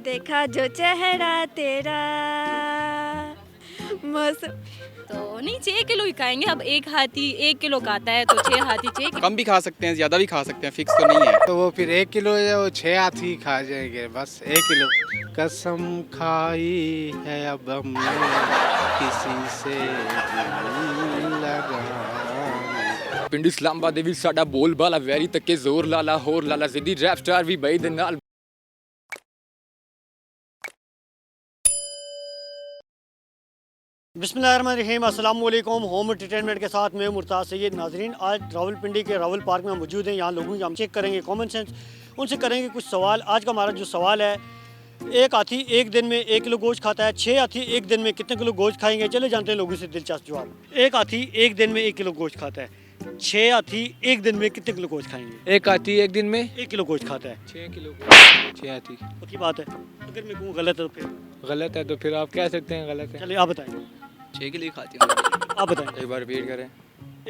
देखा जो चेहरा तेरा मौसम। तो नहीं 6 किलो ही खाएंगे। अब एक हाथी 1 किलो खाता है तो 6 हाथी 6 किलो। कम भी खा सकते हैं, ज़्यादा भी खा सकते हैं, फिक्स तो नहीं है। तो वो फिर 1 किलो या वो 6 हाथी खा जाएंगे, बस 1 किलो। कसम खाई है अब हमने किसी से दिल लगाने। ਪਿੰਡ ਇਸਲਾਮਾਬਾਦ ਦੇ ਵੀ ਸਾਡਾ ਬੋਲ ਬਾਲਾ ਵੈਰੀ ਤੱਕੇ ਜ਼ੋਰ ਲਾਲਾ ਹੋਰ ਲਾਲਾ ਜ਼ਿੱਦੀ ਰੈਪ ਸਟਾਰ ਵੀ ਬਈ ਦੇ ਨਾਲ बिस्मिल्लाहिर्रहमानिर्रहीम, अस्सलाम वालेकुम। होम एंटरटेनमेंट के साथ मैं मुर्ताज़ सैयद। नाजरीन, आज रावलपिंडी के रावल पार्क में मौजूद हैं। यहाँ लोगों की हम चेक करेंगे कॉमन सेंस, उनसे करेंगे कुछ सवाल। आज का हमारा जो सवाल है, एक हाथी एक दिन में 1 किलो गोश्त खाता है, 6 हाथी एक दिन में कितने किलो गोश्त खाएंगे? चले जानते हैं लोगों से दिलचस्प जवाब। एक हाथी एक दिन में 1 किलो गोश्त खाता है, 6 हाथी एक दिन में कितने किलो गोश्त खाएंगे? एक हाथी एक दिन में 1 किलो गोश्त खाता है। 6 किलो 6 हाथी। पक्की बात है? अगर मैं कहूँ गलत है तो फिर गलत है तो फिर आप कह सकते हैं गलत है। चलिए आप बताएं। 6 किलो ही खाती हूँ। आप बताएं। एक बार रिपीट करें।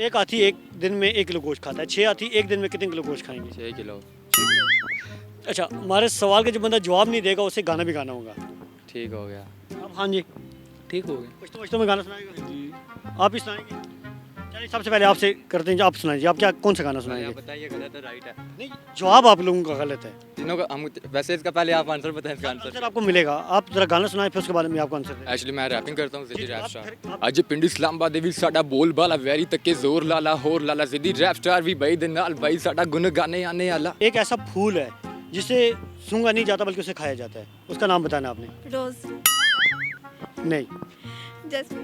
एक हाथी एक दिन में 1 किलो गोश्त खाता है, 6 हाथी एक दिन में कितने किलो गोश्त खाएंगे? 6 किलो। अच्छा, हमारे सवाल का जो बंदा जवाब नहीं देगा उसे गाना भी गाना होगा। ठीक हो गया। अब हाँ जी, ठीक हो गया। कुछ तो में गाना सुनाएगा आप ही सुनाएंगे? चलिए सबसे पहले आपसे करते हैं, जो आप सुनाइए। आप क्या कौन सा गाना सुनाएंगे? बताइए गलत है राइट है। नहीं, जवाब आप लोगों का गलत है। तीनों का हम वैसे इसका पहले आप आंसर बताएं इसका आंसर आंसर। आपको मिलेगा। आप जरा गाना सुनाएं, फिर उसके बाद में आपको आंसर दें। एक्चुअली मैं रैपिंग करता हूँ ਜ਼ਿੱਦੀ ਰੈਪ आप ਸਟਾਰ। फिर- आप- ਅੱਜ ਪਿੰਡ ਇਸਲਾਮਾਬਾਦ ਦੇ ਵੀ ਸਾਡਾ ਬੋਲ ਬਾਲਾ ਵੈਰੀ ਤੱਕੇ ਜ਼ੋਰ ਲਾਲਾ ਹੋਰ ਲਾਲਾ ਜ਼ਿੱਦੀ ਰੈਪ ਸਟਾਰ ਵੀ ਬਈ ਦੇ ਨਾਲ ਬਈ ਸਾਡਾ ਗੁਣ ਗਾਣੇ ਆਨੇ ਵਾਲਾ। एक ऐसा फूल है जिसे सूंघा नहीं जाता बल्कि उसे खाया जाता है, उसका नाम बताना आपने। रोज, नहीं, जैस्मिन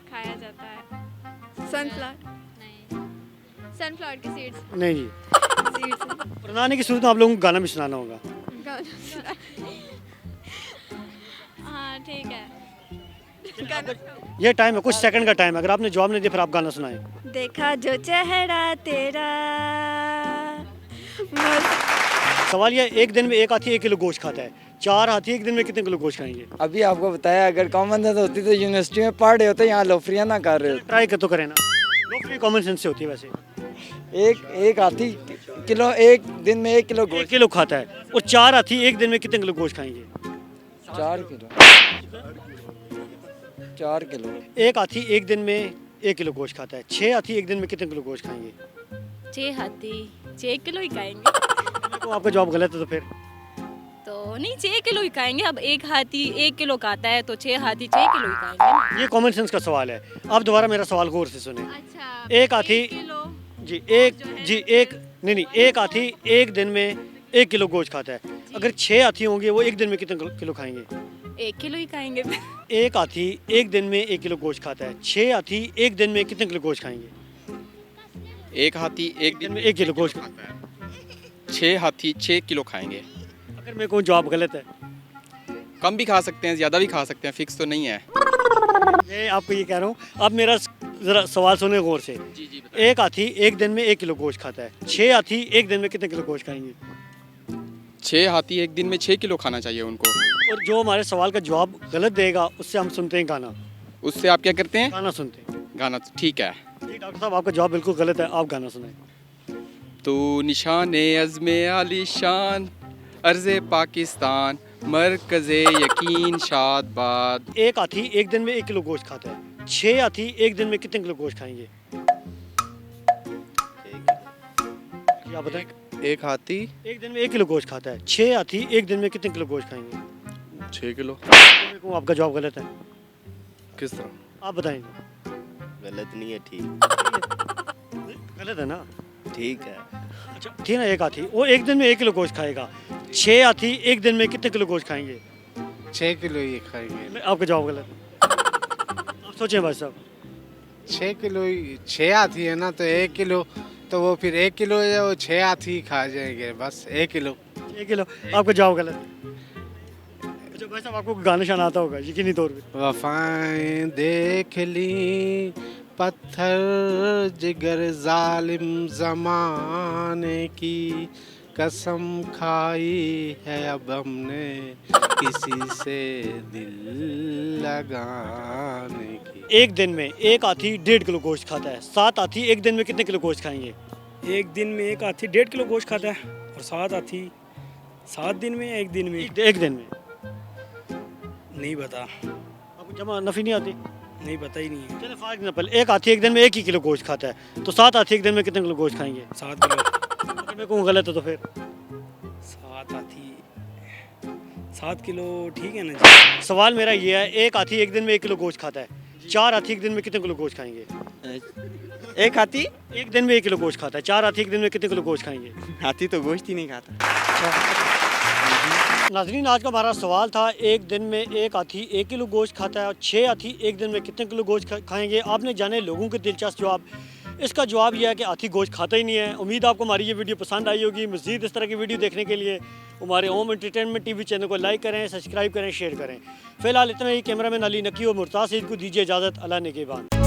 खाया जाता है। सनफ्लावर नहीं, सनफ्लावर की सीड्स नहीं जी। सीड्स बनाने की सूरत में आप लोगों को गाना भी सुनाना होगा। हाँ ठीक है। ये टाइम है, कुछ सेकंड का टाइम है। अगर आपने जवाब नहीं दिया फिर आप गाना सुनाएं। देखा जो चेहरा तेरा मौसम। सवाल ये, एक दिन में एक हाथी 1 किलो गोश्त खाता है, 4 हाथी एक दिन में कितने किलो गोश्त खाएंगे? अभी आपको बताया, अगर कॉमन सेंस होती तो यूनिवर्सिटी में पढ़ रहे होते, यहाँ लोफरियाँ ना कर रहे होते। ट्राई कर तो करें ना, लोग कॉमन सेंस से होती है वैसे। एक हाथी किलो एक दिन में 1 किलो 1 गोश्त। किलो खाता है और 4 हाथी एक दिन में कितने किलो गोश्त खाएंगे? 4 किलो 4 किलो। एक हाथी एक दिन में 1 किलो गोश्त खाता है, 6 हाथी एक दिन में कितने किलो गोश्त खाएंगे? 6 हाथी 6 किलो ही खाएंगे। तो आपका जवाब गलत है तो फिर तो नहीं 6 किलो ही खाएंगे। अब एक हाथी 1 किलो खाता है तो 6 हाथी 6 किलो ही खाएंगे ना। ये कॉमन सेंस का सवाल है। अब दोबारा मेरा सवाल गौर से सुने। अच्छा, एक हाथी किलो जी एक नहीं, एक हाथी एक दिन में 1 किलो गोश्त खाता है। अगर 6 हाथी होंगे वो एक दिन में कितने किलो खाएंगे? 1 किलो ही खाएंगे। एक हाथी एक दिन में 1 किलो गोश्त खाता है, 6 हाथी एक दिन में कितने किलो गोश्त खाएंगे? एक हाथी एक दिन दिन में 1 किलो गोश्त। 6 हाथी 6 किलो खाएंगे। अगर मैं कहूँ जवाब गलत है? कम भी खा सकते हैं, ज़्यादा भी खा सकते हैं, फिक्स तो नहीं है। मैं आपको ये कह रहा हूँ, अब मेरा ज़रा सवाल सुने गौर से। एक हाथी एक दिन में 1 किलो गोश्त खाता है, 6 हाथी एक दिन में कितने किलो गोश्त खाएंगे? 6 हाथी एक दिन में 6 किलो खाना चाहिए उनको। और जो हमारे सवाल का जवाब गलत देगा उससे हम सुनते हैं गाना। उससे आप क्या करते हैं? गाना सुनते हैं। गाना। ठीक है। जी डॉक्टर साहब, आपका जवाब बिल्कुल गलत है, आप गाना सुनाएं। तो निशाने अज़्मे आलिशान अर्ज़े पाकिस्तान मरकज़े यकीन शादबाद। एक हाथी एक दिन में 1 किलो गोश्त खाता है, 6 हाथी एक दिन में कितने किलो गोश्त खाएंगे? क्या बताएं? एक हाथी एक दिन में 1 किलो गोश्त खाता है, 6 हाथी एक दिन में कितने किलो गोश्त खाएंगे? 6 किलो। मैं कहूँ आपका जवाब गलत है, किस तरह? आप बताएं। गलत नहीं है, ठीक गलत है ना? ठीक है। अच्छा ठीक है ना, एक हाथी वो एक दिन में 1 किलो गोश्त खाएगा, 6 हाथी एक दिन में कितने किलो गोश्त खाएंगे? 6 किलो ये खाएंगे। आपका जवाब गलत है। आप सोचें भाई साहब। 6 किलो ही, 6 हाथी है ना, तो 1 किलो, तो वो फिर 1 किलो या वो 6 हाथी खा जाएंगे, बस 1 किलो। 1 किलो, आपका जवाब गलत है। अच्छा भाई साहब, आपको गाना शाना आता होगा यकीनी तौर पे। वफाएं देख ली पत्थर जिगर जालिम जमाने की, कसम खाई है अब हमने किसी से दिल लगाने की। एक दिन में एक हाथी 1.5 किलो गोश्त खाता है, 7 हाथी एक दिन में कितने किलो गोश्त खाएंगे? एक दिन में एक हाथी 1.5 किलो गोश्त खाता है और 7 हाथी 7 दिन में या एक दिन में? एक दिन में। नहीं पता, आपको जमा नफ़ी नहीं आती? नहीं पता ही नहीं है। चलिए फॉर एग्जाम्पल एक हाथी एक दिन में 1 ही किलो गोश्त खाता है, तो 7 हाथी एक दिन में कितने किलो गोश्त खाएंगे? 7 किलो। अगर मैं कहूँ गलत है तो फिर 7 हाथी 7 किलो ठीक है ना जी? सवाल मेरा ये है, एक हाथी एक दिन में 1 किलो गोश्त खाता है, 4 हाथी एक दिन में कितने किलो गोश्त खाएंगे? एक हाथी एक दिन में 1 किलो गोश्त खाता है, 4 हाथी एक दिन में कितने किलो गोश्त खाएंगे? हाथी तो गोश्त ही नहीं खाता। नाज़रीन, आज का हमारा सवाल था, एक दिन में एक हाथी 1 किलो गोश्त खाता है और 6 हाथी एक दिन में कितने किलो गोश्त खाएंगे? आपने जाने लोगों के दिलचस्प जवाब। इसका जवाब यह है कि हाथी गोश्त खाता ही नहीं है। उम्मीद आपको हमारी ये वीडियो पसंद आई होगी। मज़ीद इस तरह की वीडियो देखने के लिए हमारे होम एंटरटेनमेंट टीवी चैनल को लाइक करें, सब्सक्राइब करें, शेयर करें। फ़िलहाल इतना ही। कैमरामैन अली नकी और मुर्ताज़ सईद को दीजिए इजाज़त। अल्लाह निगहबान।